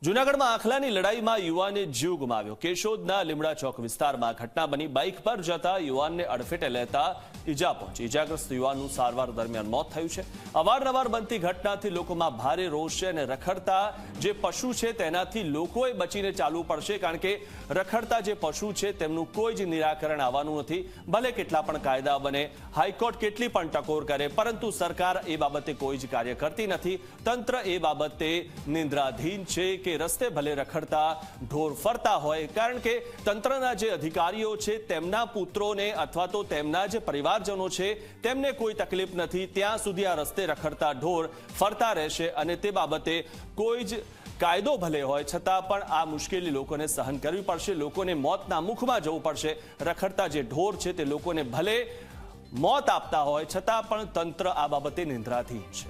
જૂનાગઢમાં આખલાની લડાઈમાં યુવાને જીવ ગુમાવ્યો। કેશોદના લીમડા ચોક વિસ્તારમાં ઘટના બની। બાઇક પર જતા યુવાનને અડફેટે લેતા ઈજા પહોંચી। ઈજાગ્રસ્ત યુવાનનું સારવાર દરમિયાન મોત થયું છે। અવારનવાર બનતી ઘટનાથી લોકોમાં ભારે રોષ છે અને રખડતા જે પશુ છે તેનાથી લોકોએ બચીને ચાલવું પડશે, કારણ કે રખડતા જે પશુ છે તેમનું કોઈ જ નિરાકરણ આવવાનું નથી। ભલે કેટલા પણ કાયદા બને, હાઈકોર્ટ કેટલી પણ ટકોર કરે, પરંતુ સરકાર એ બાબતે કોઈ જ કાર્ય કરતી નથી। તંત્ર એ બાબતે નિંદ્રાધીન છે કે રસ્તે ભલે રખડતા ઢોર ફરતા હોય, કારણ કે તંત્રના જે અધિકારીઓ છે તેમના પુત્રોને અથવા તો તેમના જે પરિવારજનો છે તેમને કોઈ તકલીફ નથી, ત્યાં સુધી આ રસ્તે રખડતા ઢોર ફરતા રહેશે અને તે બાબતે કોઈ જ કાયદો ભલે હોય છતાં પણ આ મુશ્કેલી લોકોને સહન કરવી પડશે। લોકોને મોતના મુખમાં જવું પડશે। રખડતા જે ઢોર છે તે લોકોને ભલે મોત આપતા હોય છતાં પણ તંત્ર આ બાબતે નિંદ્રાધીન છે।